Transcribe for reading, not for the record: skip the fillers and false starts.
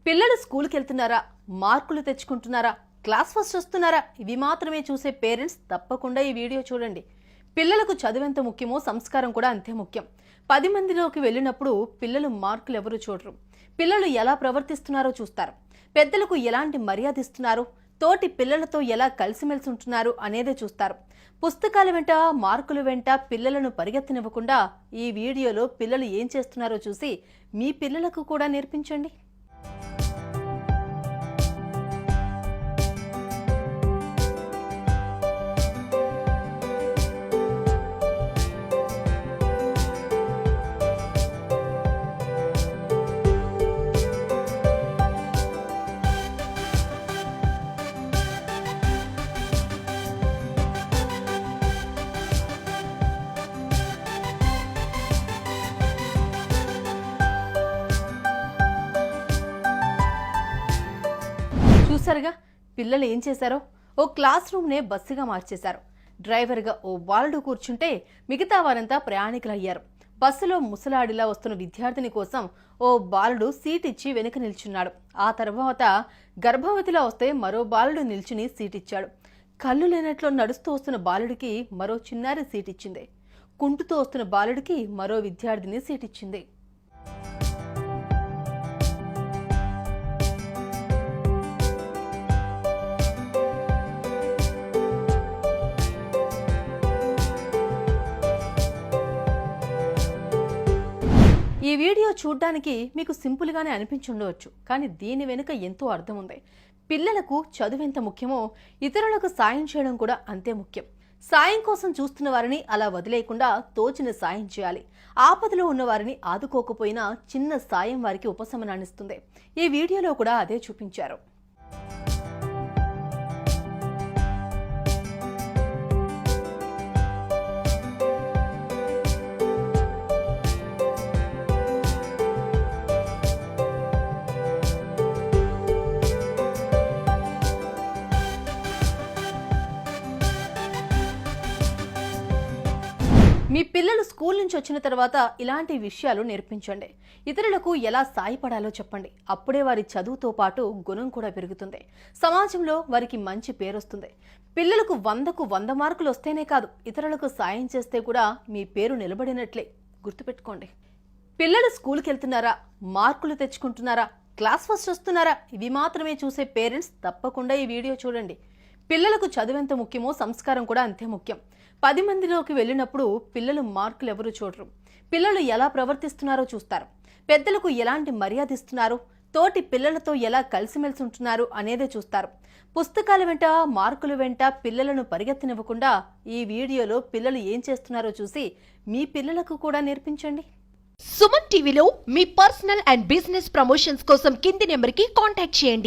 పిల్లలు స్కూల్కి వెళ్తున్నారా, మార్కులు తెచ్చుకుంటున్నారా, క్లాస్ ఫస్ట్ వస్తున్నారా, ఇవి మాత్రమే చూసే పేరెంట్స్ తప్పకుండా ఈ వీడియో చూడండి. పిల్లలకు చదువెంత ముఖ్యమో సంస్కారం కూడా అంతే ముఖ్యం. 10 మందిలోకి వెళ్ళినప్పుడు పిల్లలు మార్కులు ఎవరు చూడరు. పిల్లలు ఎలా ప్రవర్తిస్తున్నారో చూస్తారు. పెద్దలకు ఎలాంటి మర్యాద ఇస్తున్నారు, తోటి పిల్లలతో ఎలా కలిసిమెలిసి ఉంటున్నారు అనేదే చూస్తారు. పుస్తకాల వెంట, మార్కుల వెంట పిల్లలను పరిగెత్తనివ్వకుండా ఈ వీడియోలో పిల్లలు ఏం చేస్తున్నారో చూసి మీ పిల్లలకు కూడా నేర్పించండి. చూసారుగా పిల్లలు ఏం చేశారో. ఓ క్లాస్ రూమ్నే బస్సుగా మార్చేశారు. డ్రైవర్గా ఓ బాలుడు కూర్చుంటే మిగతా వారంతా ప్రయాణికులయ్యారు. బస్సులో ముసలాడిలా వస్తున్న విద్యార్థిని కోసం ఓ బాలుడు సీట్ ఇచ్చి వెనుక నిల్చున్నాడు. ఆ తర్వాత గర్భవతిలా వస్తే మరో బాలుడు నిల్చుని సీట్ ఇచ్చాడు. కళ్ళు లేనట్లు నడుస్తూ వస్తున్న బాలుడికి మరో చిన్నారి సీట్ ఇచ్చింది. కుంటుతూ వస్తున్న బాలుడికి మరో విద్యార్థిని సీట్ ఇచ్చింది. ఈ వీడియో చూడ్డానికి మీకు సింపుల్గానే అనిపించుండవచ్చు, కానీ దీని వెనుక ఎంతో అర్థం ఉంది. పిల్లలకు చదువు ఎంత ముఖ్యమో ఇతరులకు సాయం చేయడం కూడా అంతే ముఖ్యం. సాయం కోసం చూస్తున్న వారిని అలా వదిలేయకుండా తోచిన సాయం చేయాలి. ఆపదలో ఉన్న వారిని ఆదుకోకపోయినా చిన్న సాయం వారికి ఉపశమనాన్నిస్తుంది. ఈ వీడియోలో కూడా అదే చూపించారు. మీ పిల్లలు స్కూల్ నుంచి వచ్చిన తర్వాత ఇలాంటి విషయాలు నేర్పించండి. ఇతరులకు ఎలా సాయపడాలో చెప్పండి. అప్పుడే వారి చదువుతో పాటు గుణం కూడా పెరుగుతుంది. సమాజంలో వారికి మంచి పేరొస్తుంది. పిల్లలకు 100కు 100 మార్కులు వస్తేనే కాదు, ఇతరులకు సాయం చేస్తే కూడా మీ పేరు నిలబడినట్లే. గుర్తుపెట్టుకోండి. పిల్లలు స్కూల్కి వెళ్తున్నారా, మార్కులు తెచ్చుకుంటున్నారా, క్లాస్ ఫస్ట్ వస్తున్నారా, ఇవి మాత్రమే చూసే పేరెంట్స్ తప్పకుండా ఈ వీడియో చూడండి. పిల్లలకు చదువెంత ముఖ్యమో సంస్కారం కూడా అంతే ముఖ్యం. 10 మందిలోకి వెళ్ళినప్పుడు పిల్లలు మార్కులు ఎవరు చూడరు. పిల్లలు ఎలా ప్రవర్తిస్తున్నారో చూస్తారు. పెద్దలకు ఎలాంటి మర్యాద ఇస్తున్నారు, తోటి పిల్లలతో ఎలా కలిసిమెలిసి ఉంటున్నారు అనేదే చూస్తారు. పుస్తకాల వెంట, మార్కుల వెంట పిల్లలను పరిగెత్తనివ్వకుండా ఈ వీడియోలో పిల్లలు ఏం చేస్తున్నారో చూసి మీ పిల్లలకు కూడా నేర్పించండి. సుమన్ టీవీలో మీ పర్సనల్ అండ్ బిజినెస్ ప్రమోషన్స్ కోసం కింది నెంబర్కి కాంటాక్ట్ చేయండి.